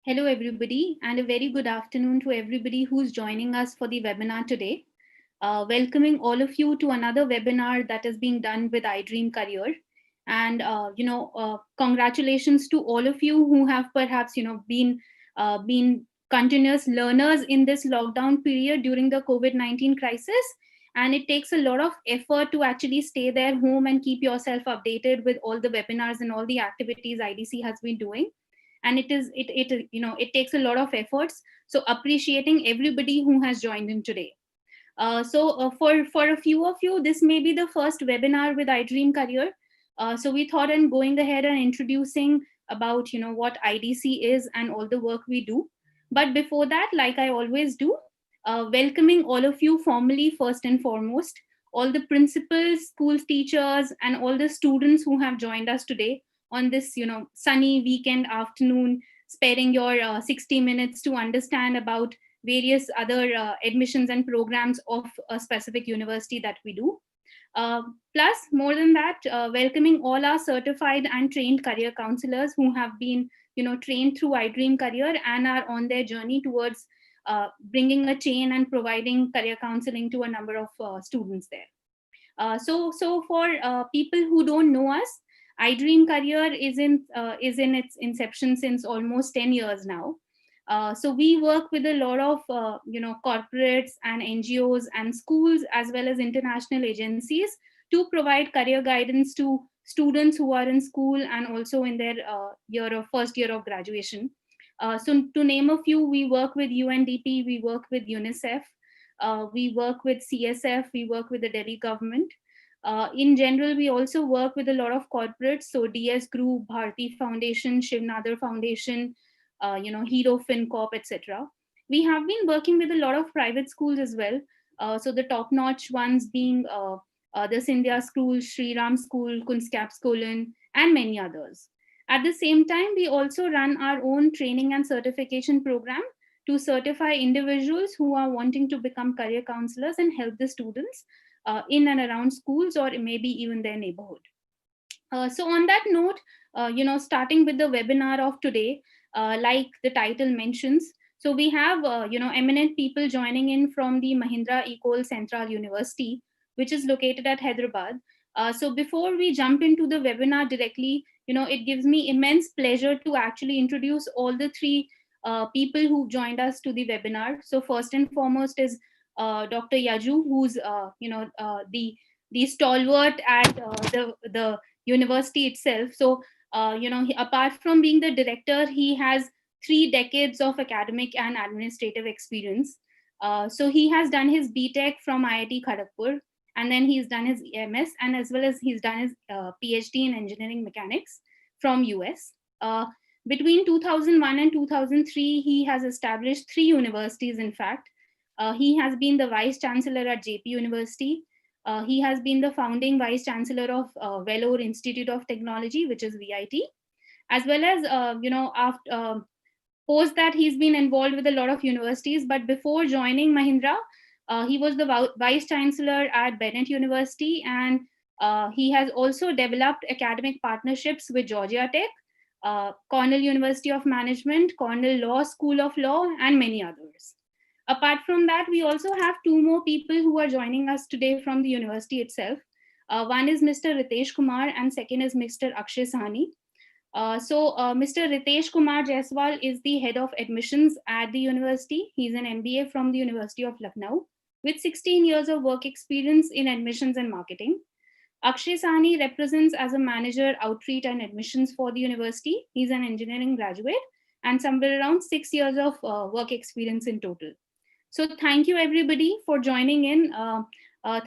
Hello, everybody, and a very good afternoon to everybody who's joining us for the webinar today. Welcoming all of you to another webinar that is being done with iDream Career. And, congratulations to all of you who have perhaps, been continuous learners in this lockdown period during the COVID-19 crisis. And it takes a lot of effort to actually stay there home and keep yourself updated with all the webinars and all the activities IDC has been doing. And it takes a lot of efforts, so appreciating everybody who has joined in today. For a few of you, this may be the first webinar with iDream Career. So we thought in going ahead and introducing about what IDC is and all the work we do. But before that, like I always do, welcoming all of you formally first and foremost, all the principals, school teachers, and all the students who have joined us today on this sunny weekend afternoon, sparing your 60 minutes to understand about various other admissions and programs of a specific university that we do. Plus, more than that, welcoming all our certified and trained career counselors who have been trained through iDream Career and are on their journey towards bringing a chain and providing career counseling to a number of students there. So for people who don't know us, iDream Career is in its inception since almost 10 years now. So we work with a lot of corporates and NGOs and schools as well as international agencies to provide career guidance to students who are in school and also in their first year of graduation. So to name a few, we work with UNDP, we work with UNICEF, we work with CSF, we work with the Delhi government. In general, we also work with a lot of corporates, so DS Group, Bharti Foundation, Shivnadar Foundation, Hero FinCorp, etc. We have been working with a lot of private schools as well. So the top-notch ones being the Scindia School, Sri Ram School, Kunskap Skolan, and many others. At the same time, we also run our own training and certification program to certify individuals who are wanting to become career counselors and help the students in and around schools or maybe even their neighborhood. So on that note, starting with the webinar of today, like the title mentions, so we have eminent people joining in from the Mahindra Ecole Centrale University, which is located at Hyderabad. So before we jump into the webinar directly, it gives me immense pleasure to actually introduce all the three people who joined us to the webinar. So first and foremost is Dr. Yaju, who's the stalwart at the university itself. So apart from being the director, he has 3 decades of academic and administrative experience. So he has done his BTech from IIT Kharagpur, and then he's done his MS, and as well as he's done his PhD in engineering mechanics from US. Between 2001 and 2003, he has established 3 universities, in fact. He has been the vice chancellor at JP University. He has been the founding vice chancellor of Vellore Institute of Technology, which is VIT, as well as after post that he's been involved with a lot of universities. But before joining Mahindra, he was the vice chancellor at Bennett University, and he has also developed academic partnerships with Georgia Tech, Cornell University of Management, Cornell Law School of Law, and many others. Apart from that, we also have 2 more people who are joining us today from the university itself. One is Mr. Ritesh Kumar and second is Mr. Akshay Sahni. Mr. Ritesh Kumar Jaiswal is the head of admissions at the university. He's an MBA from the University of Lucknow with 16 years of work experience in admissions and marketing. Akshay Sahni represents as a manager outreach and admissions for the university. He's an engineering graduate and somewhere around 6 years of work experience in total. So thank you everybody for joining in.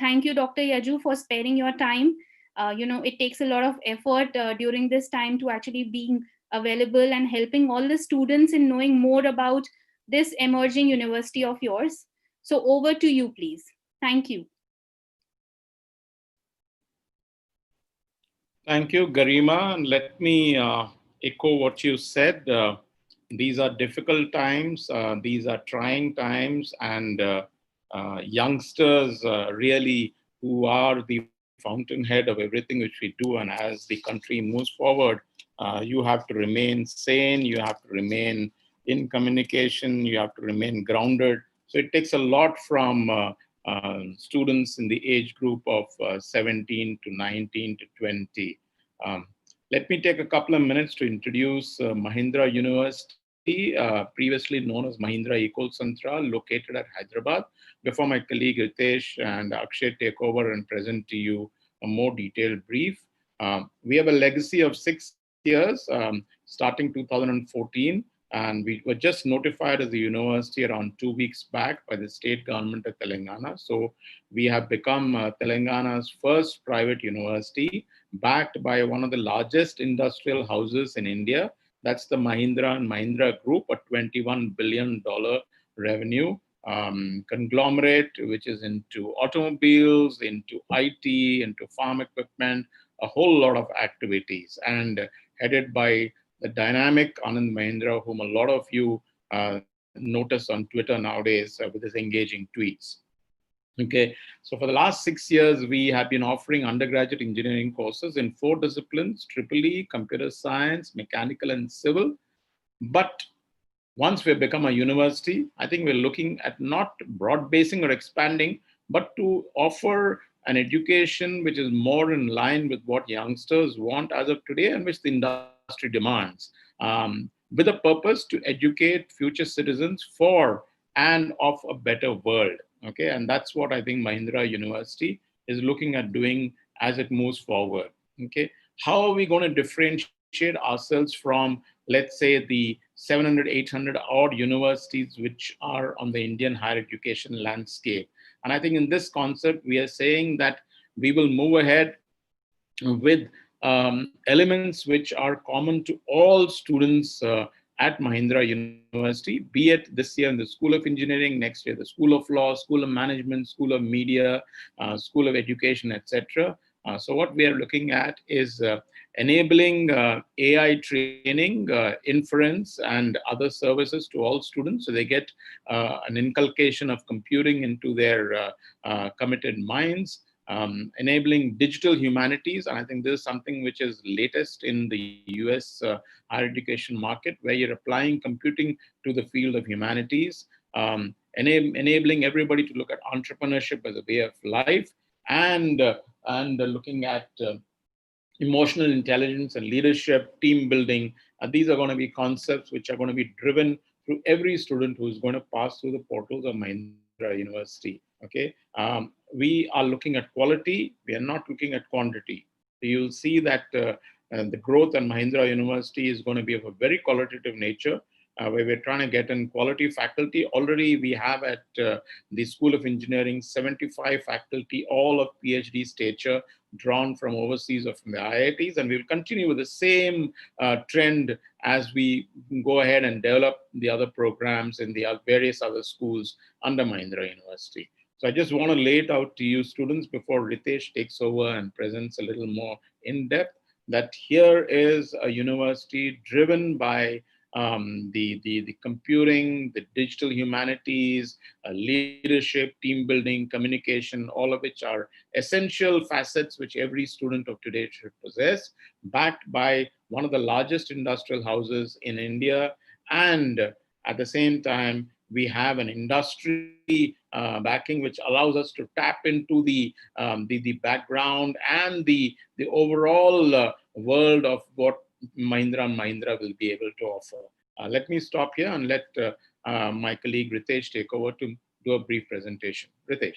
Thank you, Dr. Yaju, for sparing your time. It takes a lot of effort during this time to actually being available and helping all the students in knowing more about this emerging university of yours. So over to you, please. Thank you. Thank you, Garima. And let me echo what you said. These are difficult times. These are trying times, and youngsters really who are the fountainhead of everything which we do. And as the country moves forward, you have to remain sane. You have to remain in communication, you have to remain grounded. So it takes a lot from students in the age group of 17 to 19 to 20. Um, Let me take a couple of minutes to introduce Mahindra University, previously known as Mahindra Ecole Centrale, located at Hyderabad, before my colleague Ritesh and Akshay take over and present to you a more detailed brief. We have a legacy of 6 years, starting 2014, and we were just notified as a university around 2 weeks back by the state government of Telangana. So we have become Telangana's first private university, backed by one of the largest industrial houses in India. That's the Mahindra and Mahindra Group, a $21 billion revenue conglomerate, which is into automobiles, into IT, into farm equipment, a whole lot of activities, and headed by the dynamic Anand Mahindra, whom a lot of you notice on Twitter nowadays with his engaging tweets. Okay, so for the last 6 years, we have been offering undergraduate engineering courses in 4 disciplines: EEE, computer science, mechanical, and civil. But once we've become a university, I think we're looking at not broad basing or expanding, but to offer an education which is more in line with what youngsters want as of today and which the industry demands, with a purpose to educate future citizens for and of a better world. Okay, and that's what I think Mahindra University is looking at doing as it moves forward. Okay, how are we going to differentiate ourselves from, let's say, the 700, 800 odd universities which are on the Indian higher education landscape? And I think in this concept, we are saying that we will move ahead with elements which are common to all students at Mahindra University, be it this year in the School of Engineering, next year the School of Law, School of Management, School of Media, School of Education, etc. So what we are looking at is enabling AI training, inference, and other services to all students, so they get an inculcation of computing into their committed minds. Enabling digital humanities, and I think this is something which is latest in the US higher education market, where you're applying computing to the field of humanities, enabling everybody to look at entrepreneurship as a way of life, and looking at emotional intelligence and leadership, team building. These are going to be concepts which are going to be driven through every student who is going to pass through the portals of Mahindra University. Okay, we are looking at quality. We are not looking at quantity. So you'll see that the growth at Mahindra University is going to be of a very qualitative nature, where we're trying to get in quality faculty. Already we have at the School of Engineering 75 faculty, all of PhD stature, drawn from overseas or from the IITs, and we'll continue with the same trend as we go ahead and develop the other programs in the various other schools under Mahindra University. So I just want to lay it out to you students before Ritesh takes over and presents a little more in depth, that here is a university driven by the computing, the digital humanities, leadership, team building, communication, all of which are essential facets which every student of today should possess, backed by one of the largest industrial houses in India. And at the same time, we have an industry backing which allows us to tap into the background and the overall world of what Mahindra and Mahindra will be able to offer. Let me stop here and let my colleague Ritesh take over to do a brief presentation. Ritesh.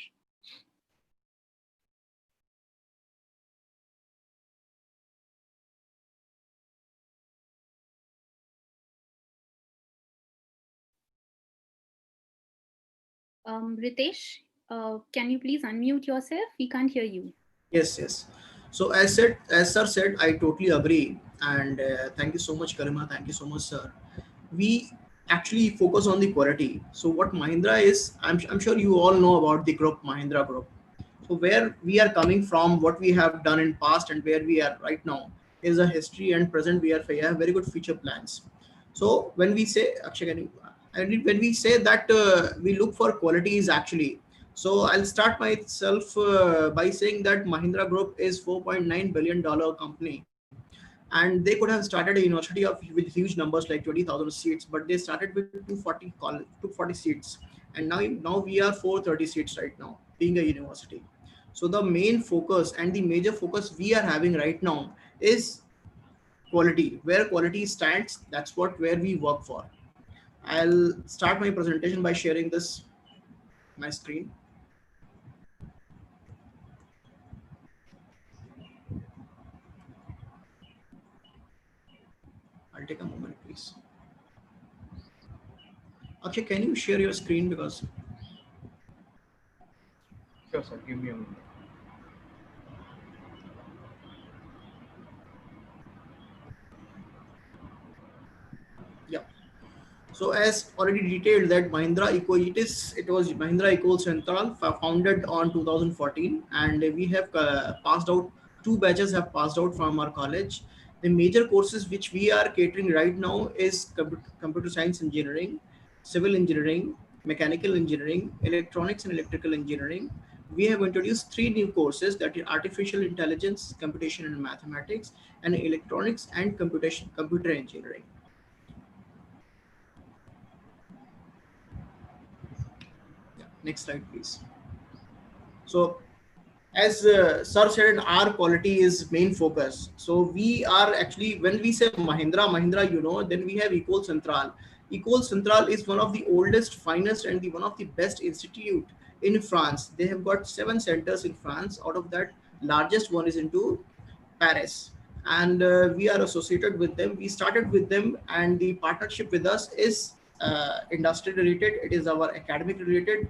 Ritesh, can you please unmute yourself? We can't hear you. Yes, yes. So as sir said, I totally agree. And thank you so much, Karima. Thank you so much, sir. We actually focus on the quality. So what Mahindra is, I'm sure you all know about the group, Mahindra Group. So where we are coming from, what we have done in past and where we are right now is a history, and present we have very good future plans. So when we say, Akshay, when we say that we look for quality is actually, so I'll start myself by saying that Mahindra Group is $4.9 billion company, and they could have started a university with huge numbers like 20,000 seats, but they started with 240 seats, and now we are 430 seats right now, being a university. So the main focus and the major focus we are having right now is quality. Where quality stands, that's what where we work for. I'll start my presentation by sharing this my screen. I'll take a moment, please. Akshay, can you share your screen, because Sure, sir. Give me a moment. yeah. So as already detailed that it was Mahindra Ecole Centrale, founded on 2014, and we have passed out, two batches have passed out from our college. The major courses which we are catering right now is computer science engineering, civil engineering, mechanical engineering, electronics and electrical engineering. We have introduced three new courses, that is artificial intelligence, computation and mathematics, and electronics and computer engineering. Yeah, next slide, please. So, as Sir said, our quality is main focus. So we are actually, when we say Mahindra, then we have Ecole Centrale. Ecole Centrale is one of the oldest, finest, and the one of the best institute in France. They have got 7 centers in France. Out of that, largest one is into Paris, and we are associated with them. We started with them, and the partnership with us is industry related. It is our academic related,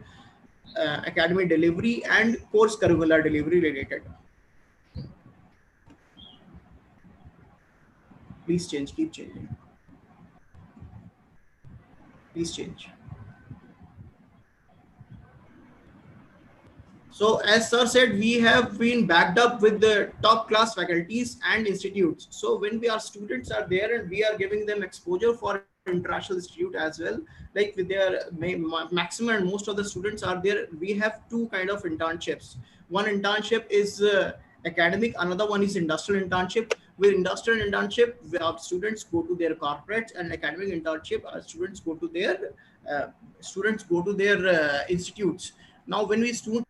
academic delivery and course curricular delivery related. Please change, keep changing. Please change. So as sir said, we have been backed up with the top class faculties and institutes. So when our students are there and we are giving them exposure for international institute as well, like with their maximum and most of the students are there, we have two kind of internships. One internship is academic, another one is industrial internship. With industrial internship, our students go to their corporates, and academic internship, our uh, students go to their institutes. Now when we students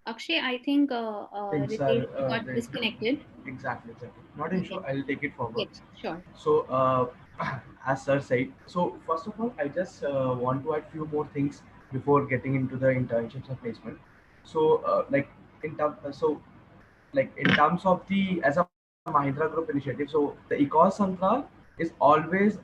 Akshay, I think Things are Ritesh got like disconnected. exactly, exactly. Not an issue. Okay. I'll take it forward. Yes, sure. So, as sir said, so first of all, I just want to add few more things before getting into the internships and placement. So, in terms of the as a Mahindra Group initiative, so the Ecole Central is always,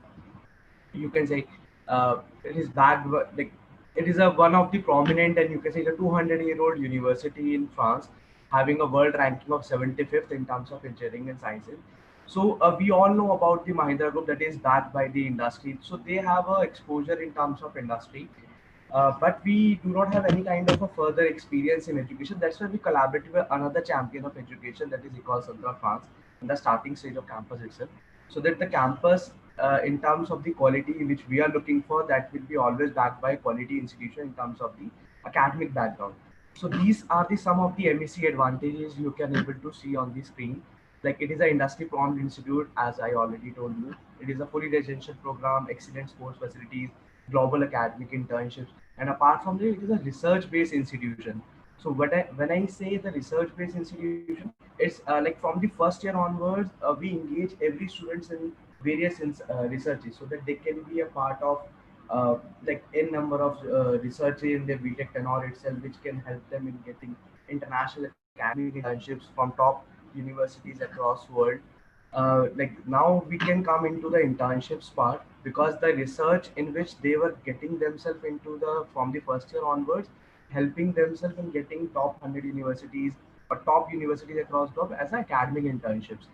you can say, it is backed like it is a one of the prominent, and you can say the 200-year-old university in France, having a world ranking of 75th in terms of engineering and sciences. So we all know about the Mahindra Group that is backed by the industry, so they have a exposure in terms of industry, but we do not have any kind of a further experience in education. That's why we collaborated with another champion of education, that is École Central France, in the starting stage of campus itself, so that the campus, in terms of the quality which we are looking for, that will be always backed by quality institution in terms of the academic background. So these are the some of the MEC advantages you can able to see on the screen. Like, it is an industry prompt institute, as I already told you. It is a fully residential program, excellent sports facilities, global academic internships, and apart from that, it is a research-based institution. So when I say the research-based institution, it's like from the first year onwards, we engage every students in various researches, so that they can be a part of like n number of research in their BTech tenor itself, which can help them in getting international academic internships from top universities across world. Like, now we can come into the internships part, because the research in which they were getting themselves into the from the first year onwards, helping themselves in getting top 100 universities or top universities across globe as academic internships.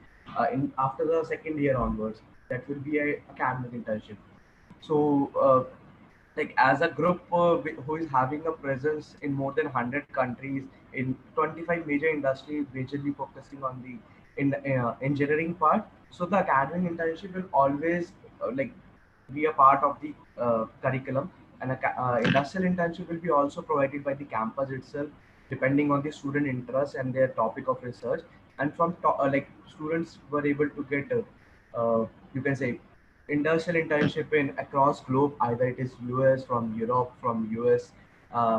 In after the second year onwards, that will be a academic internship. So like, as a group who is having a presence in more than 100 countries in 25 major industries, majorly focusing on the in engineering part. So the academic internship will always like be a part of the curriculum, and industrial internship will be also provided by the campus itself, depending on the student interest and their topic of research. And from like students were able to get you can say industrial internship in across globe, either it is US, from Europe, from US,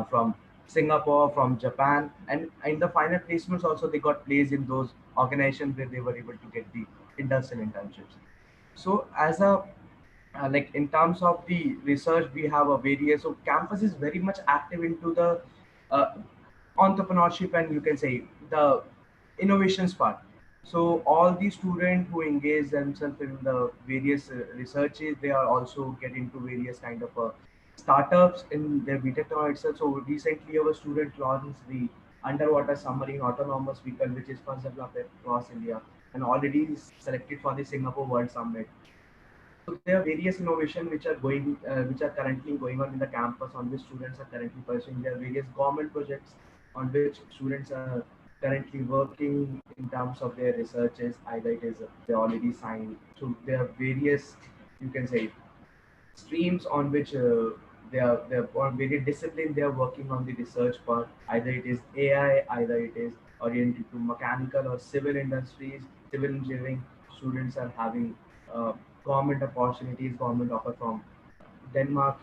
from Singapore, from Japan, and in the final placements also they got placed in those organizations where they were able to get the industrial internships. So as a like in terms of the research, we have a various, so campus is very much active into the uh, entrepreneurship, and you can say the innovations part. So all the students who engage themselves in the various researches, they are also get into various kind of startups in their BTech itself. So recently our student launched the underwater submarine autonomous vehicle, which is first developed across India and already is selected for the Singapore World Summit. So there are various innovation which are currently going on in the campus, on which students are currently pursuing. There are various government projects on which students are currently working in terms of their researches. Either it is they already signed. So there are various, you can say, streams on which they are on various disciplines they are working on the research part. Either it is AI, either it is oriented to mechanical or civil industries, civil engineering. Students are having government opportunities, government offer from Denmark,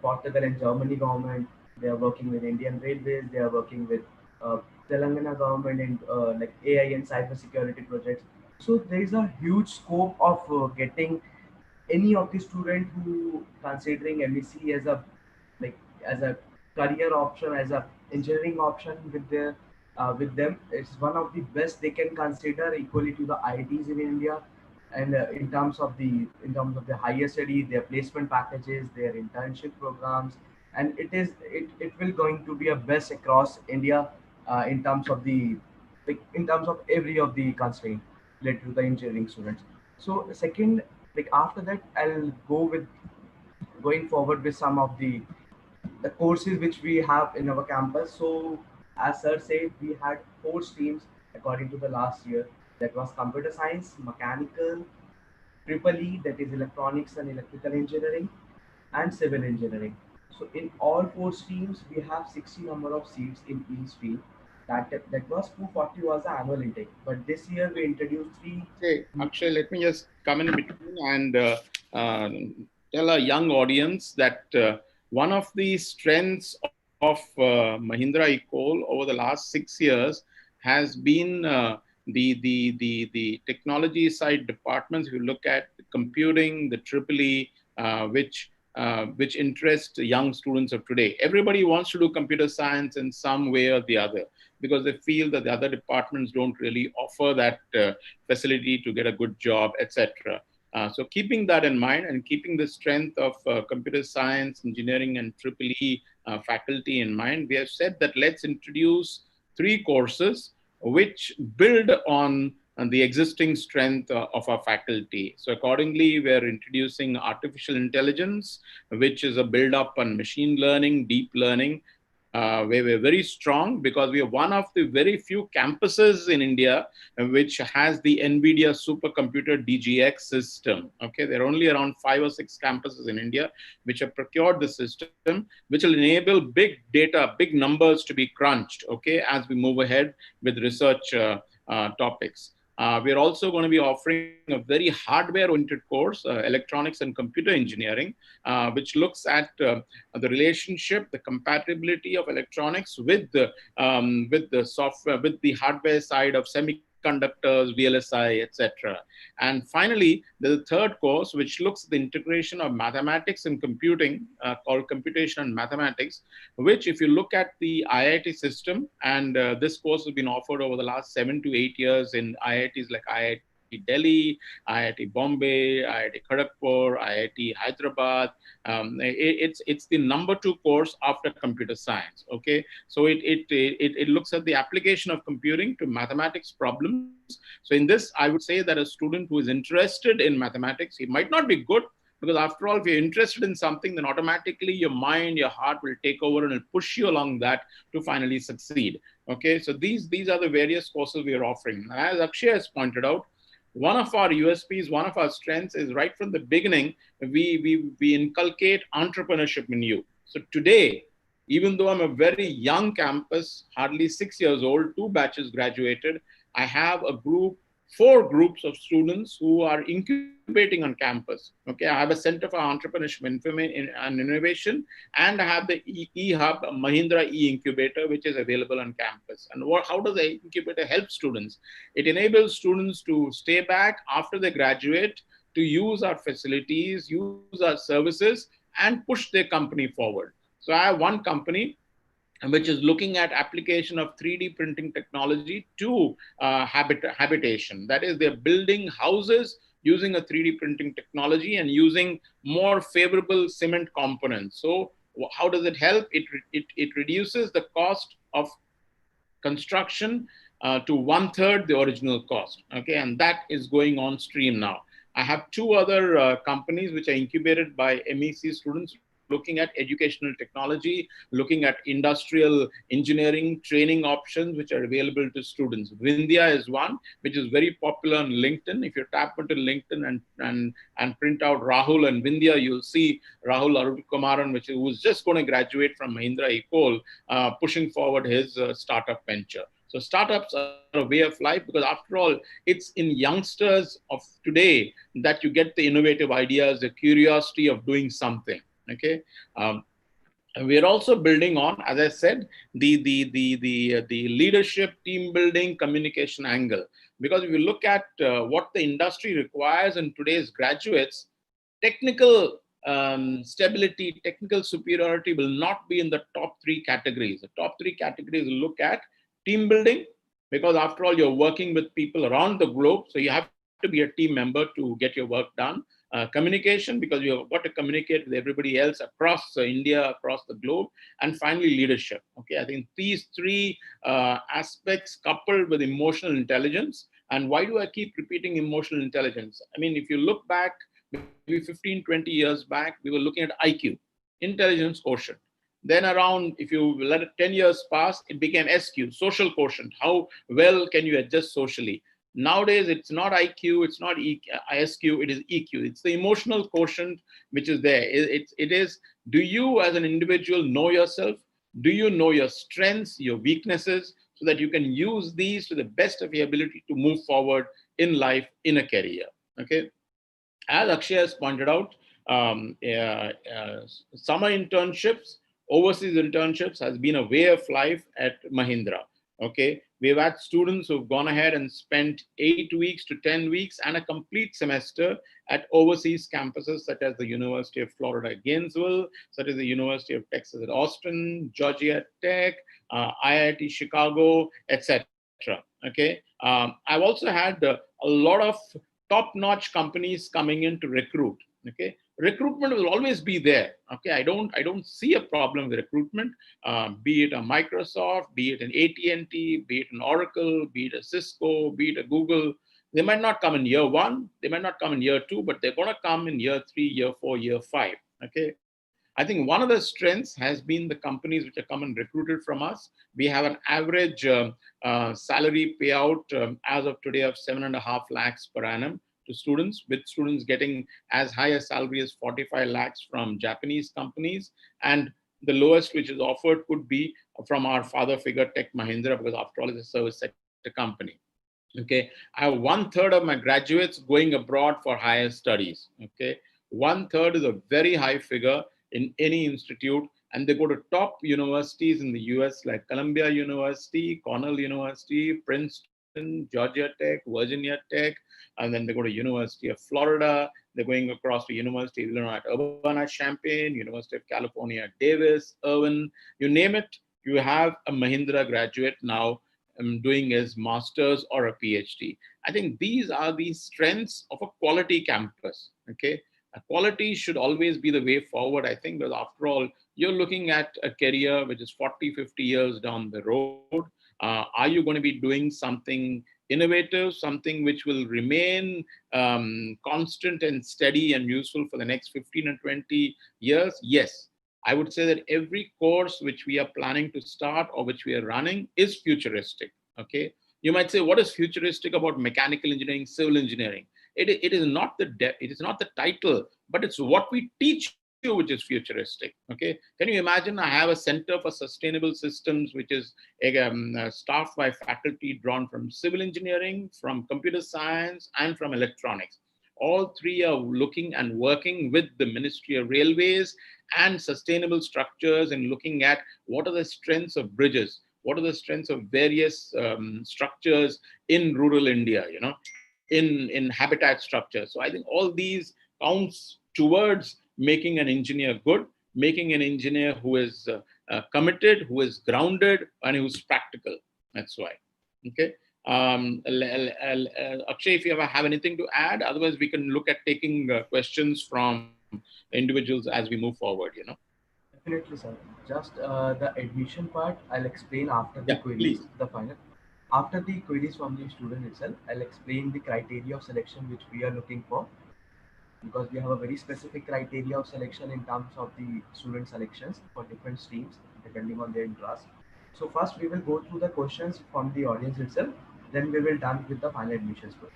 Portugal, and Germany government. They are working with Indian Railways. They are working with uh, Telangana government in like AI and cyber security projects. So there is a huge scope of getting any of the student who considering MEC as a like as a career option, as a engineering option with their with them. It's one of the best they can consider, equally to the ITs in India. And in terms of the higher study, their placement packages, their internship programs, and it will going to be a best across India in terms of the like in terms of every of the constraint related to the engineering students. So second, like after that, I'll go with going forward with some of the courses which we have in our campus. So as sir said, we had four streams according to the last year. That was computer science, mechanical, triple E, that is electronics and electrical engineering, and civil engineering. So in all four streams, we have 60 number of seats in each stream. That was 240 was the annual intake. But this year we introduced three. Okay, Akshay, let me just come in between and uh, tell a young audience that one of the strengths of Mahindra Ecole over the last 6 years has been the technology side departments. If you look at the computing, the triple E, which interest young students of today. Everybody wants to do computer science in some way or the other because they feel that the other departments don't really offer that facility to get a good job, etc. So keeping that in mind and keeping the strength of computer science, engineering, and triple E faculty in mind, we have said that let's introduce three courses which build on the existing strength of our faculty. So accordingly, we are introducing artificial intelligence, which is a build up on machine learning, deep learning, where we're very strong because we are one of the very few campuses in India which has the NVIDIA supercomputer DGX system. Okay, there are only around 5 or 6 campuses in India which have procured the system, which will enable big data, big numbers to be crunched. Okay, as we move ahead with research topics. We are also going to be offering a very hardware-oriented course, electronics and computer engineering, which looks at the relationship, the compatibility of electronics with the software, with the hardware side of semiconductors, VLSI, etc. And finally, there's a third course which looks at the integration of mathematics and computing, called computation and mathematics, which if you look at the IIT system, and this course has been offered over the last 7 to 8 years in IITs like IIT Delhi, IIT Bombay, IIT Kharagpur, IIT Hyderabad. It's the number 2 course after computer science. Okay, so it looks at the application of computing to mathematics problems. So in this, I would say that a student who is interested in mathematics, he might not be good, because after all, if you're interested in something, then automatically your mind, your heart will take over and will push you along that to finally succeed. Okay, so these are the various courses we are offering. As Akshay has pointed out, one of our USPs, one of our strengths is right from the beginning, we inculcate entrepreneurship in you. So today, even though I'm a very young campus, hardly 6 years old, two batches graduated, I have a group, four groups of students who are incubating on campus. Okay, I have a Center for Entrepreneurship and Innovation, and I have the E-Hub Mahindra E-Incubator, which is available on campus. And how does the incubator help students? It enables students to stay back after they graduate, to use our facilities, use our services, and push their company forward. So I have one company which is looking at application of 3D printing technology to habitation. That is, they're building houses using a 3D printing technology and using more favorable cement components. So how does it help? It reduces the cost of construction to one third the original cost. Okay, and that is going on stream now. I have two other companies which are incubated by MEC students looking at educational technology, looking at industrial engineering training options which are available to students. Vindhya is one, which is very popular on LinkedIn. If you tap into LinkedIn and print out Rahul and Vindhya, you'll see Rahul Arukumaran, who's just going to graduate from Mahindra Ecole, pushing forward his startup venture. So startups are a way of life, because after all, it's in youngsters of today that you get the innovative ideas, the curiosity of doing something. Okay. We are also building on, as I said, the leadership, team building, communication angle. Because if you look at what the industry requires in today's graduates, technical stability, technical superiority will not be in the top three categories. The top three categories look at team building, because after all, you're working with people around the globe. So you have to be a team member to get your work done. Communication, because you've got to communicate with everybody else across India, across the globe. And finally, leadership. Okay, I think these three aspects coupled with emotional intelligence. And why do I keep repeating emotional intelligence? I mean, if you look back, maybe 15, 20 years back, we were looking at IQ, intelligence quotient. Then around, if you let it 10 years pass, it became SQ, social quotient. How well can you adjust socially? Nowadays, it's not IQ, it's not SQ, it is EQ. It's the emotional quotient which is there. It is, do you as an individual know yourself? Do you know your strengths, your weaknesses, so that you can use these to the best of your ability to move forward in life, in a career? Okay. As Akshay has pointed out, summer internships, overseas internships has been a way of life at Mahindra. Okay, we've had students who've gone ahead and spent 8 weeks to 10 weeks and a complete semester at overseas campuses such as the University of Florida at Gainesville, such as the University of Texas at Austin, Georgia Tech, IIT Chicago, etc. Okay, I've also had a lot of top-notch companies coming in to recruit. Okay, recruitment will always be there. Okay, I don't see a problem with recruitment. Be it a Microsoft, be it an AT&T, be it an Oracle, be it a Cisco, be it a Google. They might not come in year one, they might not come in year two, but they're going to come in year 3, year 4, year 5. Okay, I think one of the strengths has been the companies which have come and recruited from us. We have an average salary payout as of today of 7.5 lakhs per annum to students, with students getting as high a salary as 45 lakhs from Japanese companies. And the lowest which is offered could be from our father figure, Tech Mahindra, because after all, it's a service sector company. Okay, I have one third of my graduates going abroad for higher studies. Okay, one third is a very high figure in any institute, and they go to top universities in the US like Columbia University, Cornell University, Princeton, Georgia Tech, Virginia Tech, and then they go to University of Florida. They're going across to University of Illinois at Urbana-Champaign, University of California at Davis, Irvine, you name it. You have a Mahindra graduate now doing his master's or a PhD. I think these are the strengths of a quality campus. Okay, a quality should always be the way forward, I think, because after all, you're looking at a career which is 40, 50 years down the road. Are you going to be doing something innovative, something which will remain constant and steady and useful for the next 15 and 20 years? Yes. I would say that every course which we are planning to start or which we are running is futuristic. Okay, you might say, what is futuristic about mechanical engineering, civil engineering? It is not the title, but it's what we teach which is futuristic. Okay, can you imagine? I have a Center for Sustainable Systems, which is staffed by faculty drawn from civil engineering, from computer science, and from electronics. All three are looking and working with the Ministry of Railways and sustainable structures and looking at what are the strengths of bridges, what are the strengths of various structures in rural India, in habitat structures. So I think all these counts towards making an engineer good, making an engineer who is committed, who is grounded, and who's practical. That's why. Okay. Akshay, if you ever have anything to add, otherwise we can look at taking questions from individuals as we move forward. Definitely, sir. Just the admission part, I'll explain after the Yeah, queries, please. the final. After the queries from the student itself, I'll explain the criteria of selection which we are looking for, because we have a very specific criteria of selection in terms of the student selections for different streams depending on their interest. So first we will go through the questions from the audience itself, then we will done with the final admissions process.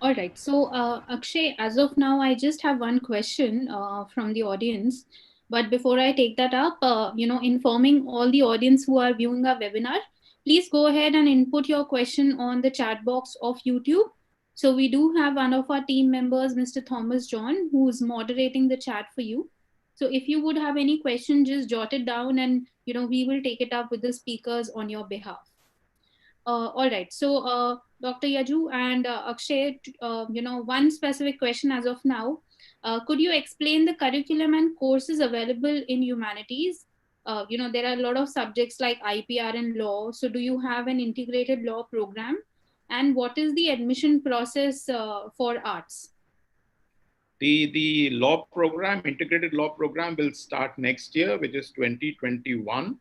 All right. So, Akshay, as of now, I just have one question from the audience. But before I take that up, informing all the audience who are viewing our webinar, please go ahead and input your question on the chat box of YouTube. So we do have one of our team members, Mr. Thomas John, who's moderating the chat for you. So if you would have any question, just jot it down and, we will take it up with the speakers on your behalf. All right. So, Dr. Yaju and Akshay, one specific question as of now. Could you explain the curriculum and courses available in humanities? There are a lot of subjects like IPR and law. So, do you have an integrated law program? And what is the admission process for arts? The law program, integrated law program, will start next year, which is 2021.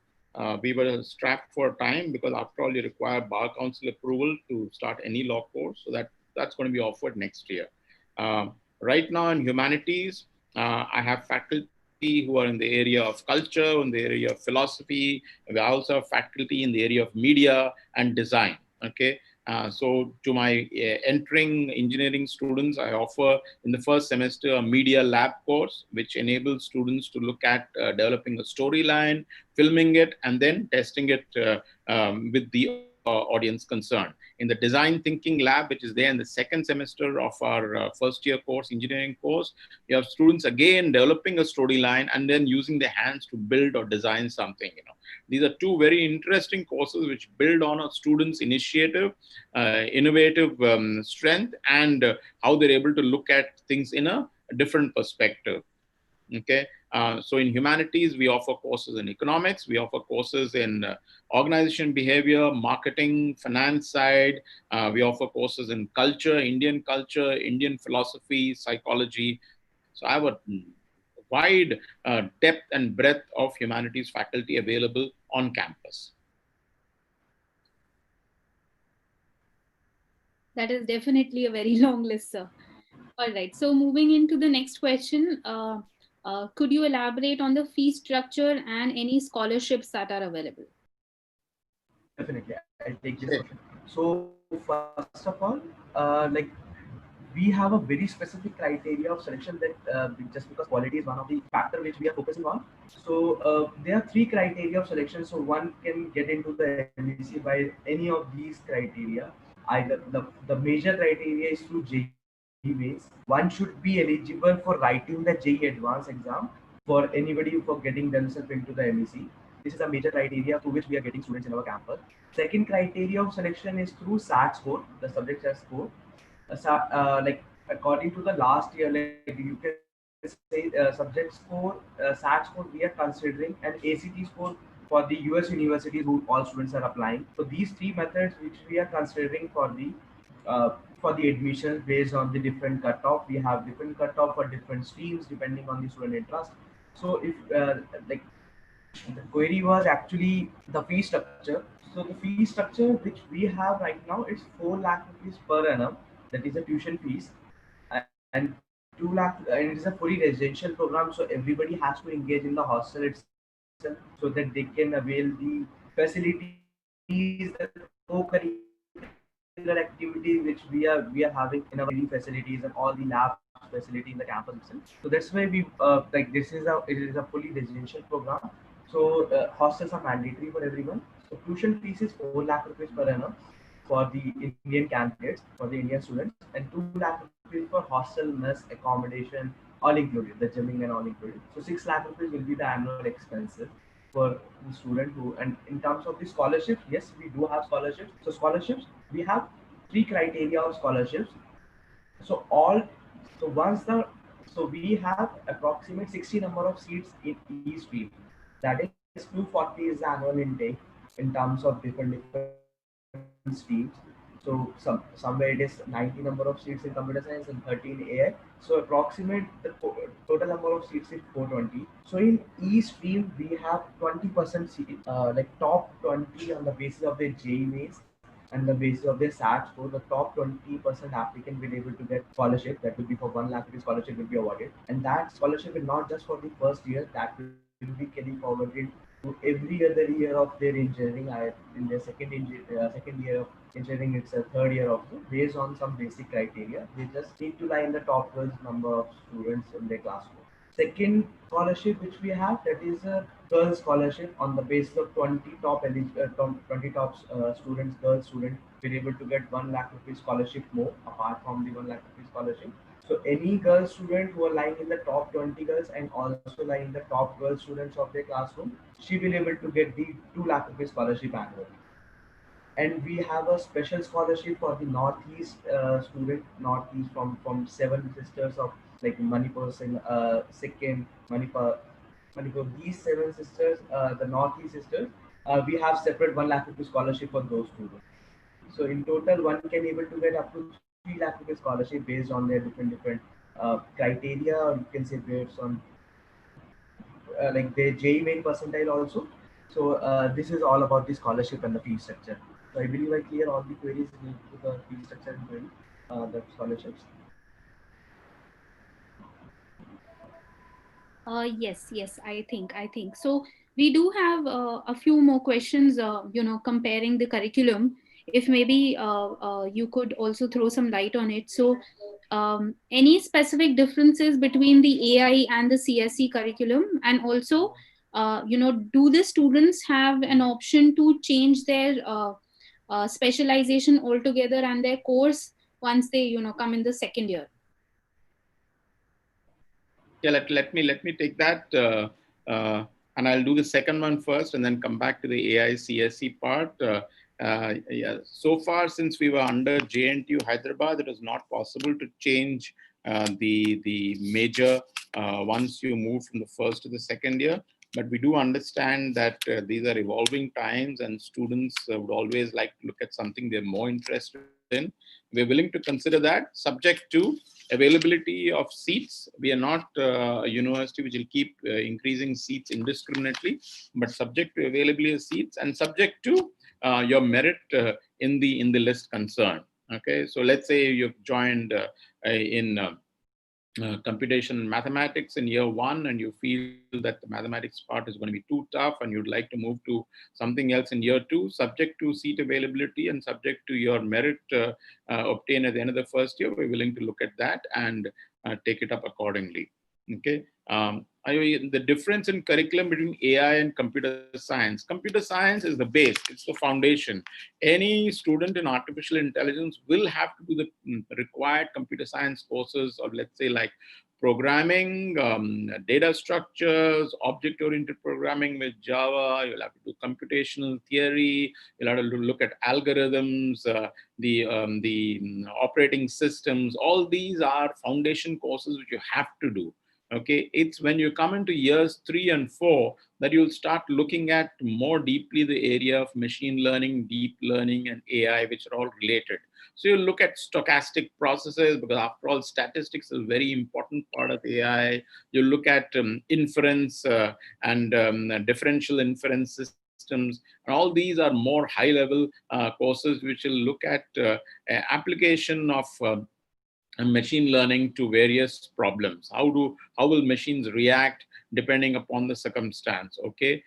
We were strapped for time because after all, you require bar council approval to start any law course. So that's going to be offered next year. Right now in humanities, I have faculty who are in the area of culture, in the area of philosophy. We also have faculty in the area of media and design. Okay. So to my entering engineering students, I offer in the first semester a media lab course, which enables students to look at developing a storyline, filming it, and then testing it with the audience concerned. In the design thinking lab, which is there in the second semester of our first year course, engineering course, you have students again developing a storyline and then using their hands to build or design something. These are two very interesting courses which build on a student's initiative, innovative strength, and how they're able to look at things in a different perspective. Okay. So in humanities, we offer courses in economics, we offer courses in organization behavior, marketing, finance side. We offer courses in culture, Indian philosophy, psychology. So I have a wide depth and breadth of humanities faculty available on campus. That is definitely a very long list, sir. All right. So moving into the next question, could you elaborate on the fee structure and any scholarships that are available? Definitely, I'll take this question. So first of all, we have a very specific criteria of selection that just because quality is one of the factor which we are focusing on. So there are three criteria of selection. So one can get into the MEC by any of these criteria. Either the major criteria is through JEE ways. One should be eligible for writing the JEE advanced exam for anybody for getting themselves into the MEC. This is a major criteria through which we are getting students in our campus. Second criteria of selection is through SAT score, the subject SAT score. According to the last year, like you can say subject score, SAT score, we are considering an ACT score for the US universities who all students are applying. So these three methods which we are considering for the admissions based on the different cutoff. We have different cutoff for different streams depending on the student interest. So if the query was actually the fee structure. So the fee structure which we have right now is 4 lakh rupees per annum. That is the tuition fees, and 2 lakh, and it is a fully residential program. So everybody has to engage in the hostel itself so that they can avail the facilities, the co-curricular activities, extracurricular activities which we are having in our facilities and all the lab facility in the campus itself. So that's why we like this is a it is a fully residential program. So hostels are mandatory for everyone. So tuition fees is 4 lakh rupees per annum for the Indian candidates, for the Indian students, and 2 lakh rupees for hostel, mess, accommodation, all included, the gymming and all included. So 6 lakh rupees will be the annual expenses for the student who, and in terms of the scholarships, yes, we do have scholarships. So scholarships, we have 3 criteria of scholarships. So all, so once the, so we have approximate 60 number of seats in each stream. That is 240 is the annual intake in terms of different streams. So somewhere it is 90 number of seats in computer science and 13 AI. So approximate total number of seats is 420. So in each stream we have 20% seat, like top 20 on the basis of their JEE mains and the basis of their SAT score. The top 20% applicant will able to get scholarship. That will be for 1 lakh rupees scholarship will be awarded, and that scholarship will not just for the first year. That will be carried forward to every other year of their engineering. In their second year of engineering, it's a third year of based on some basic criteria. They just need to lie in the top 12 number of students in their classroom. Second scholarship which we have, that is a girls scholarship on the basis of 20 top students, girls student will able to get 1 lakh rupees scholarship more apart from the 1 lakh rupees scholarship. So any girl student who are lying in the top 20 girls and also lying in the top 12 students of their classroom, she will able to get the 2 lakh rupees scholarship annually. And we have a special scholarship for the northeast student, northeast from seven sisters of like Manipur, Sikkim, Manipur. These seven sisters, the northeast sisters, we have separate 1 lakh rupees scholarship for those students. So in total, one can able to get up to 3 lakh rupees scholarship based on their different criteria, or you can say based on like their JEE main percentile also. So this is all about the scholarship and the fee structure. So I believe I clear all the queries related to the fee structure and query, the scholarships. Yes, I think so. We do have a few more questions, comparing the curriculum. If maybe you could also throw some light on it. So, any specific differences between the AI and the CSE curriculum, and also, do the students have an option to change their specialization altogether and their course once they, come in the second year? Yeah, let me take that, and I'll do the second one first, and then come back to the AI CSE part. Yeah. So far, since we were under JNTU Hyderabad, it was not possible to change the major once you move from the first to the second year. But we do understand that these are evolving times, and students would always like to look at something they're more interested in. We're willing to consider that, subject to availability of seats. We are not a university which will keep increasing seats indiscriminately, but subject to availability of seats and subject to your merit in the list concerned. Okay, so let's say you've joined in computation and mathematics in year one, and you feel that the mathematics part is going to be too tough and you'd like to move to something else in year two, subject to seat availability and subject to your merit obtained at the end of the first year, we're willing to look at that and take it up accordingly. Okay. The difference in curriculum between AI and computer science is the base, it's the foundation. Any student in artificial intelligence will have to do the required computer science courses, or let's say like programming, data structures, object-oriented programming with Java. You'll have to do computational theory. You'll have to look at algorithms, the operating systems. All these are foundation courses which you have to do. Okay, it's when you come into years 3 and 4 that you'll start looking at more deeply the area of machine learning, deep learning, and AI, which are all related. So you look at stochastic processes, because after all, statistics is a very important part of AI. You look at inference and differential inference systems, and all these are more high-level courses which will look at application of machine learning to various problems. How will machines react depending upon the circumstance. Okay.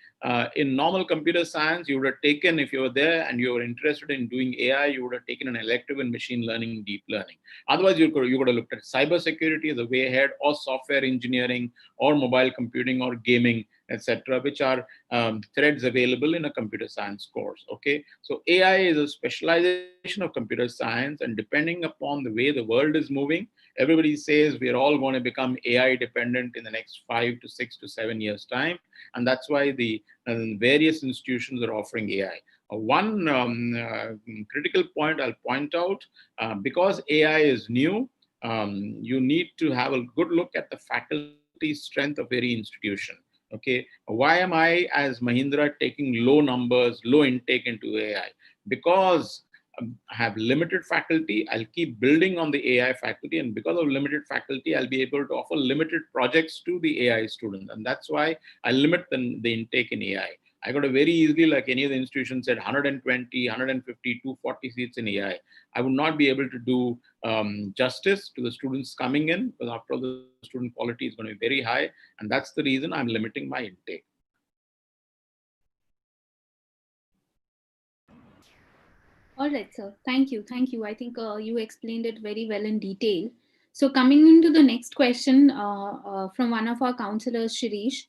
In normal computer science, you would have taken, if you were there and you were interested in doing AI, you would have taken an elective in machine learning, deep learning. Otherwise, you could have looked at cybersecurity as a way ahead, or software engineering, or mobile computing, or gaming, etc., which are threads available in a computer science course. Okay, so AI is a specialization of computer science, and depending upon the way the world is moving, everybody says we're all going to become AI dependent in the next 5 to 6 to 7 years time, and that's why the various institutions are offering AI. One critical point I'll point out, because AI is new, you need to have a good look at the faculty strength of every institution. Okay, why am I as Mahindra taking low numbers, low intake into AI? Because I have limited faculty. I'll keep building on the AI faculty, and because of limited faculty, I'll be able to offer limited projects to the AI students, and that's why I limit the intake in AI. I got a very easily, like any of the institutions said, 120, 150, 240 seats in AI. I would not be able to do justice to the students coming in, because after all, the student quality is going to be very high, and that's the reason I'm limiting my intake. All right, sir. Thank you. Thank you. I think you explained it very well in detail. So coming into the next question from one of our counselors, Shirish,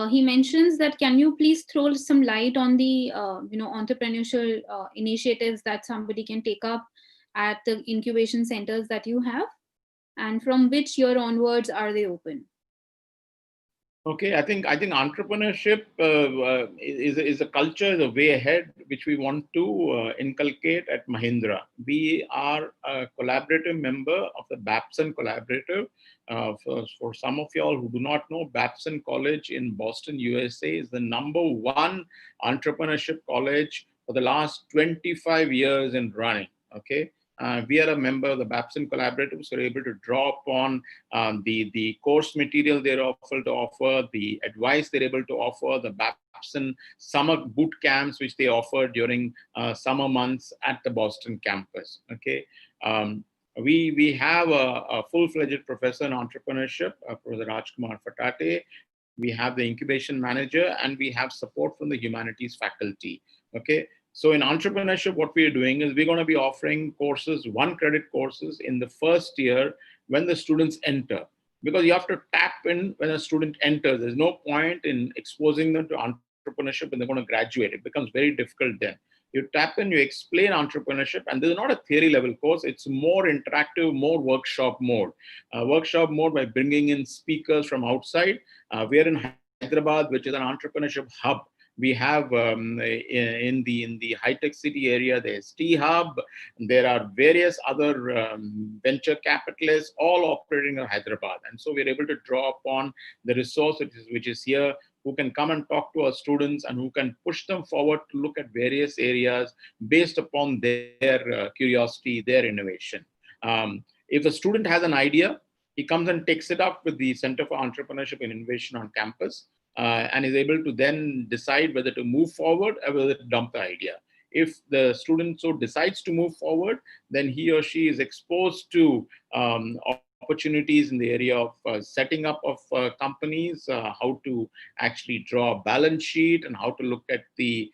he mentions that can you please throw some light on the entrepreneurial initiatives that somebody can take up at the incubation centers that you have, and from which year onwards are they open? Okay, I think entrepreneurship is a culture, is a way ahead which we want to inculcate at Mahindra. We are a collaborative member of the Babson Collaborative. For some of y'all who do not know, Babson College in Boston, USA, is the #1 entrepreneurship college for the last 25 years in running. Okay. We are a member of the Babson Collaborative, so we're able to draw upon the course material they're able to offer, the advice they're able to offer, the Babson summer boot camps which they offer during summer months at the Boston campus. Okay, we have a full-fledged professor in entrepreneurship, Professor Rajkumar Fatate. We have the incubation manager, and we have support from the humanities faculty. Okay. So in entrepreneurship, what we are doing is we're going to be offering courses, 1-credit courses in the first year when the students enter. Because you have to tap in when a student enters. There's no point in exposing them to entrepreneurship when they're going to graduate. It becomes very difficult then. You tap in, you explain entrepreneurship, and this is not a theory level course. It's more interactive, more workshop mode. Workshop mode by bringing in speakers from outside. We are in Hyderabad, which is an entrepreneurship hub. We have in the high-tech city area, there's T-Hub. There are various other venture capitalists all operating in Hyderabad. And so we're able to draw upon the resource which is here, who can come and talk to our students and who can push them forward to look at various areas based upon their curiosity, their innovation. If a student has an idea, he comes and takes it up with the Center for Entrepreneurship and Innovation on campus. And is able to then decide whether to move forward or whether to dump the idea. If the student so decides to move forward, then he or she is exposed to opportunities in the area of setting up of companies, how to actually draw a balance sheet, and how to look at the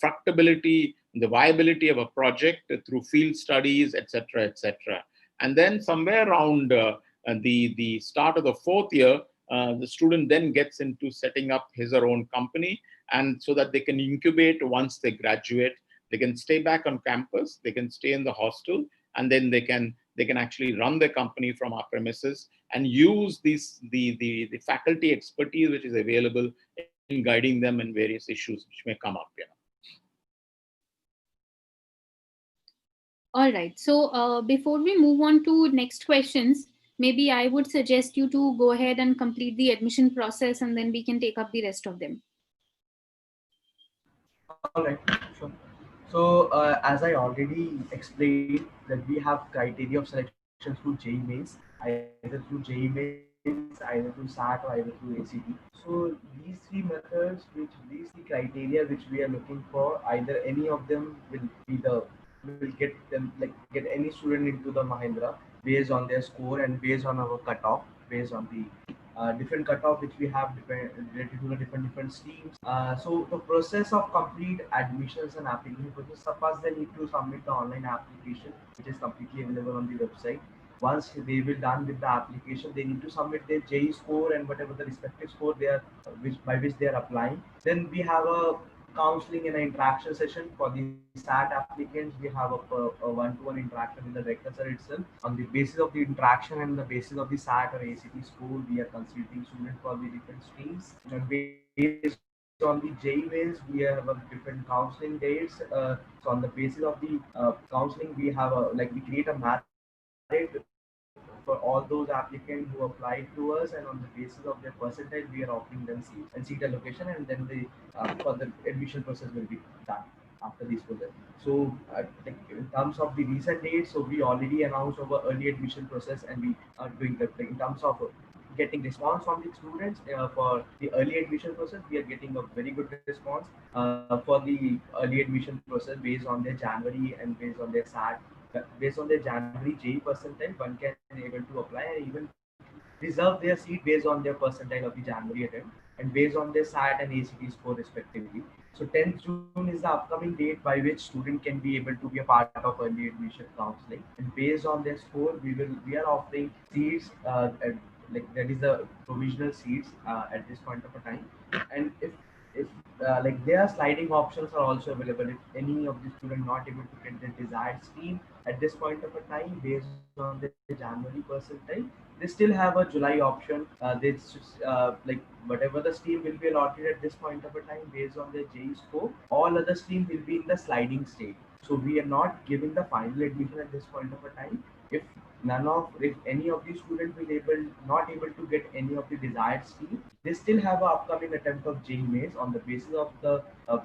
fructability, the viability of a project through field studies, etc., etc. And then somewhere around the start of the 4th year, the student then gets into setting up his or own company, and so that they can incubate once they graduate. They can stay back on campus, they can stay in the hostel, and then they can actually run their company from our premises and use the faculty expertise which is available in guiding them in various issues which may come up. All right. So before we move on to next questions, maybe I would suggest you to go ahead and complete the admission process, and then we can take up the rest of them. All right, sure. So as I already explained, that we have criteria of selection through JEE mains, either through JEE mains, either through SAT or either through ACT. So these three methods, these three criteria which we are looking for, either any of them will get them, like get any student into the Mahindra based on their score and based on our cutoff, based on the different cutoff which we have related to the different streams. So the process of complete admissions and application process, first they need to submit the online application, which is completely available on the website. Once they will done with the application, they need to submit their JE score and whatever the respective score they are, which they are applying. Then we have a counseling and an interaction session for the SAT applicants. We have a one-to-one interaction with the director sir itself. On the basis of the interaction and the basis of the SAT or ACT score, we are considering students for the different streams. And based on the JE ways, we have a different counseling dates. So on the basis of the counseling, we have a like we create a merit for all those applicants who applied to us, and on the basis of their percentile, we are offering them seats and seat allocation, and then the for the admission process will be done after this process. So like in terms of the recent dates, so we already announced our early admission process, and we are doing that like, in terms of getting response from the students for the early admission process. We are getting a very good response for the early admission process based on their January and based on their SAT. Based on their January JE percentile, one can able to apply and even reserve their seat based on their percentile of the January attempt and based on their SAT and ACT score respectively. So 10th June is the upcoming date by which student can be able to be a part of early admission counseling, and based on their score, we are offering seats like that is the provisional seats at this point of a time. And if like there are sliding options are also available if any of the student not able to get the desired stream at this point of a time based on the January percentile, they still have a July option. Like whatever the stream will be allotted at this point of a time based on their JE score, all other stream will be in the sliding state. So we are not giving the final admission at this point of a time. If any of the student will able not able to get any of the desired stream, they still have an upcoming attempt of JE mains on the basis of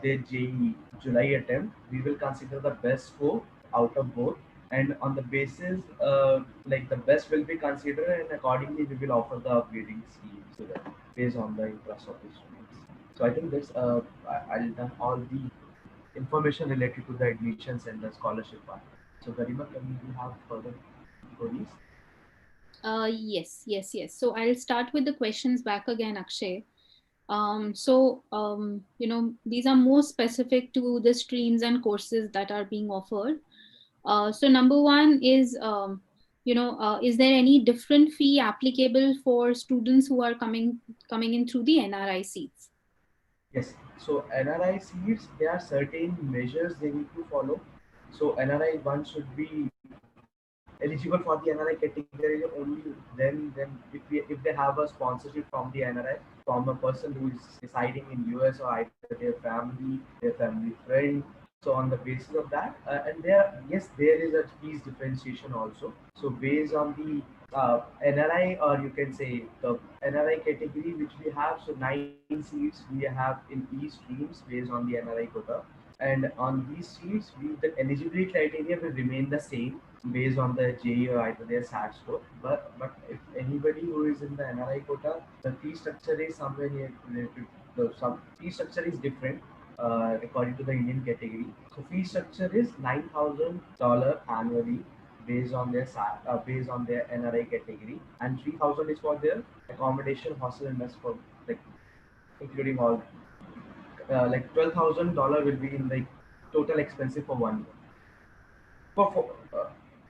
their JE July attempt. We will consider the best score out of both, and on the basis like the best will be considered, and accordingly we will offer the upgrading schemes to them based on the interest of the students. So I think this I'll done all the information related to the admissions and the scholarship part. So Garima, can you have further queries? Yes. So I'll start with the questions back again, Akshay. These are more specific to the streams and courses that are being offered. So number one is, is there any different fee applicable for students who are coming in through the NRI seats? Yes. So NRI seats, there are certain measures they need to follow. So NRI one should be eligible for the NRI category only then if they have a sponsorship from the NRI from a person who is residing in US or either their family friend. So on the basis of that, and there is a fees differentiation also. So based on the NRI, or you can say the NRI category which we have, so 9 seats we have in each streams based on the NRI quota. And on these seats, the eligibility criteria will remain the same based on the JE or either their SAT score. But if anybody who is in the NRI quota, the fee structure is somewhere near related. Some fee structure is different according to the Indian category. So fee structure is $9,000 annually based on their SAT, based on their NRI category, and 3,000 is for their accommodation, hostel, and mess for like including all. Like $12,000 will be in like total expensive for 1 year. For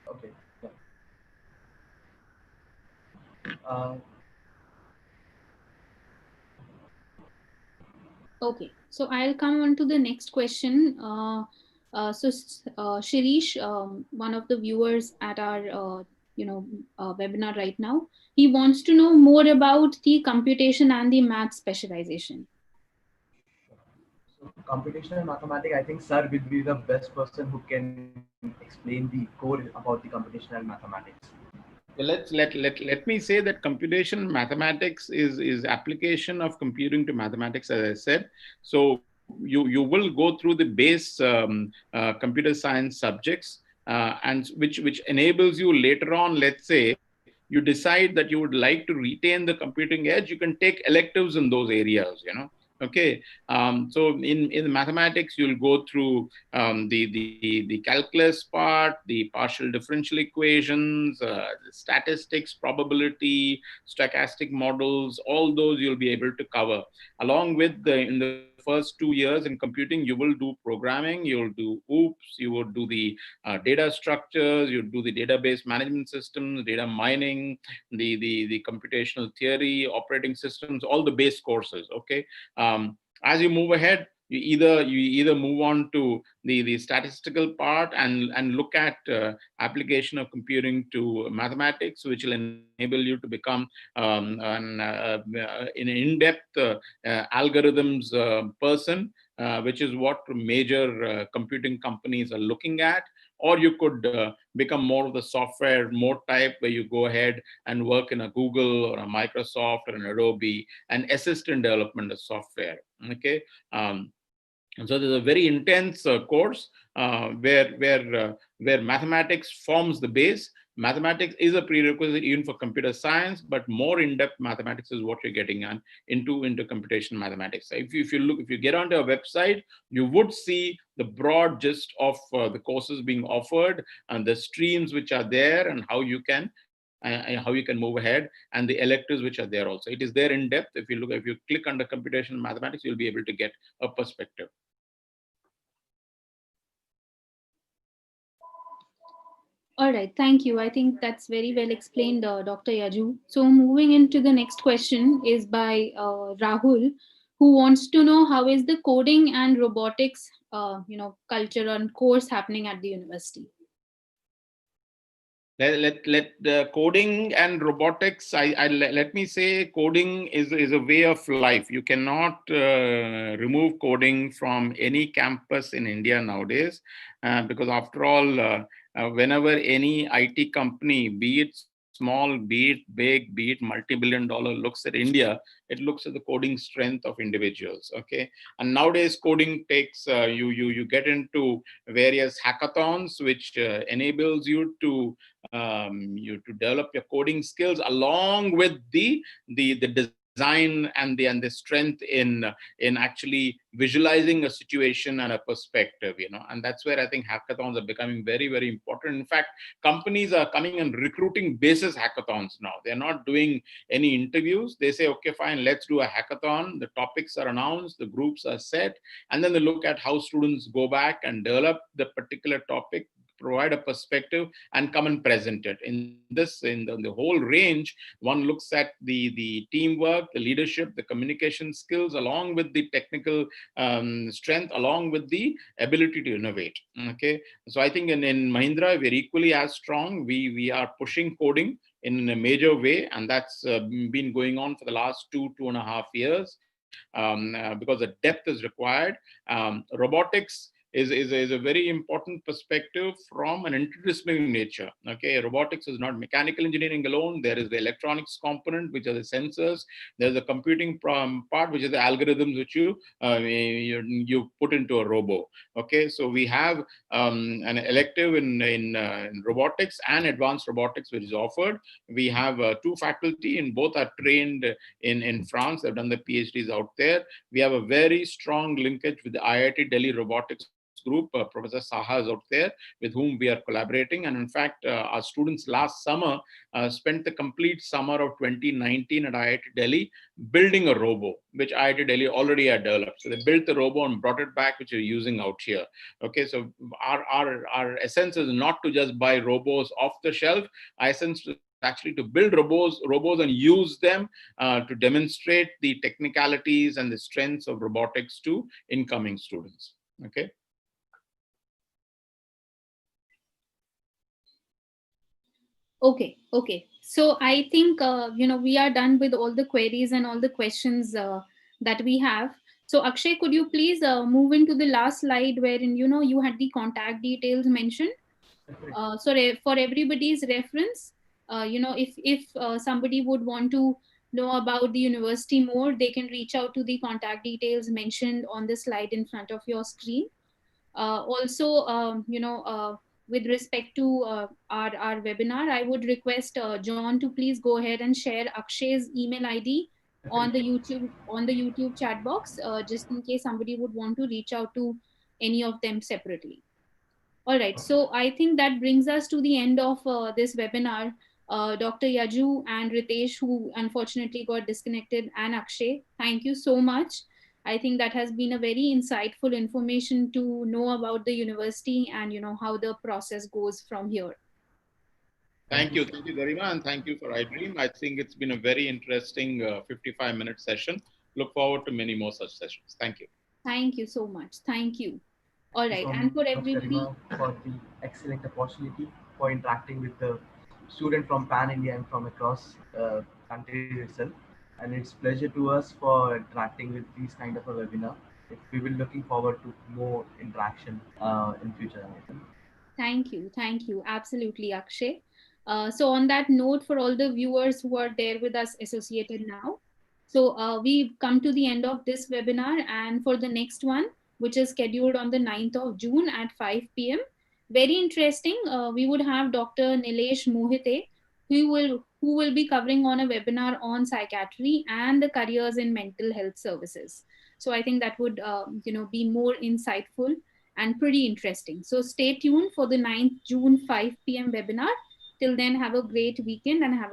okay. Yeah. Uh, Okay, so I'll come on to the next question. Shirish, one of the viewers at our webinar right now, he wants to know more about the computation and the math specialization. so computational mathematics, I think Sir will be the best person who can explain the core about the computational mathematics. Well, let me say that computational mathematics is application of computing to mathematics, as I said. So you will go through the base computer science subjects, and which enables you later on. Let's say you decide that you would like to retain the computing edge, you can take electives in those areas. Okay, so in mathematics, you'll go through the calculus part, the partial differential equations, statistics, probability, stochastic models. All those you'll be able to cover. Along with in the first 2 years in computing, you will do programming, you'll do OOPS, you will do the data structures, you do the database management systems, data mining, the computational theory, operating systems, all the base courses. Okay, as you move ahead, you either move on to the statistical part and look at application of computing to mathematics, which will enable you to become an in-depth algorithms person, which is what major computing companies are looking at. Or you could become more of the software mode type, where you go ahead and work in a Google or a Microsoft or an Adobe and assist in development of software. Okay, and so there's a very intense course where mathematics forms the base. Mathematics is a prerequisite even for computer science, but more in-depth mathematics is what you're getting into computation mathematics. So if you get onto a website, you would see the broad gist of the courses being offered and the streams which are there, and how you can move ahead, and the electives which are there also. It is there in depth. If you click under computation mathematics, you'll be able to get a perspective. All right, thank you. I think that's very well explained, Dr. Yaju. So moving into the next question is by Rahul, who wants to know how is the coding and robotics, culture and course happening at the university. Let the coding and robotics. Let me say, coding is a way of life. You cannot remove coding from any campus in India nowadays, because after all, whenever any IT company, be it small, be it big, be it multi-billion dollar, looks at India, it looks at the coding strength of individuals. Okay, and nowadays coding takes you get into various hackathons, which enables you to develop your coding skills along with the design and the strength in actually visualizing a situation and a perspective, and that's where I think hackathons are becoming very, very important. In fact, companies are coming and recruiting basis hackathons now. They're not doing any interviews. They say, okay, fine, let's do a hackathon. The topics are announced, the groups are set, and then they look at how students go back and develop the particular topic, provide a perspective, and come and present it. In the whole range, one looks at the teamwork, the leadership, the communication skills, along with the technical strength, along with the ability to innovate. Okay, so I think in Mahindra, we're equally as strong. We are pushing coding in a major way, and that's been going on for the last 2.5 years, because the depth is required. Robotics is a very important perspective from an interdisciplinary nature. Okay, robotics is not mechanical engineering alone. There is the electronics component, which are the sensors. There's the computing part, which is the algorithms which you put into a robo. Okay, so we have an elective in robotics and advanced robotics, which is offered. We have two faculty, and both are trained in France. They've done the PhDs out there. We have a very strong linkage with the IIT Delhi Robotics Group. Professor Saha is out there, with whom we are collaborating. And in fact, our students last summer spent the complete summer of 2019 at IIT Delhi building a robo, which IIT Delhi already had developed. So they built the robo and brought it back, which we're using out here. Okay, so our essence is not to just buy robos off the shelf. Our essence is actually to build robos and use them to demonstrate the technicalities and the strengths of robotics to incoming students. Okay. Okay. So I think we are done with all the queries and all the questions that we have. So Akshay, could you please move into the last slide wherein you had the contact details mentioned. So for everybody's reference, if somebody would want to know about the university more, they can reach out to the contact details mentioned on the slide in front of your screen. Also, with respect to our webinar, I would request John to please go ahead and share Akshay's email ID on the YouTube chat box, just in case somebody would want to reach out to any of them separately. All right, so I think that brings us to the end of this webinar. Dr. Yaju and Ritesh, who unfortunately got disconnected, and Akshay, thank you so much. I think that has been a very insightful information to know about the university and how the process goes from here. Thank you very much, and thank you for iDream. I think it's been a very interesting 55-minute session. Look forward to many more such sessions. Thank you. Thank you so much. Thank you. All Thank right, you so and for much, everybody, Karima, for the excellent opportunity for interacting with the student from Pan India and from across country itself. And it's pleasure to us for interacting with these kind of a webinar. We will looking forward to more interaction in future. thank you. Thank you. Absolutely, Akshay. So, on that note, for all the viewers who are there with us associated now, so we've come to the end of this webinar. And for the next one, which is scheduled on the 9th of June at 5 p.m., very interesting. We would have Dr. Nilesh Mohite, who will be covering on a webinar on psychiatry and the careers in mental health services. So I think that would be more insightful and pretty interesting. So stay tuned for the 9th June 5 p.m. webinar. Till then, have a great weekend and have a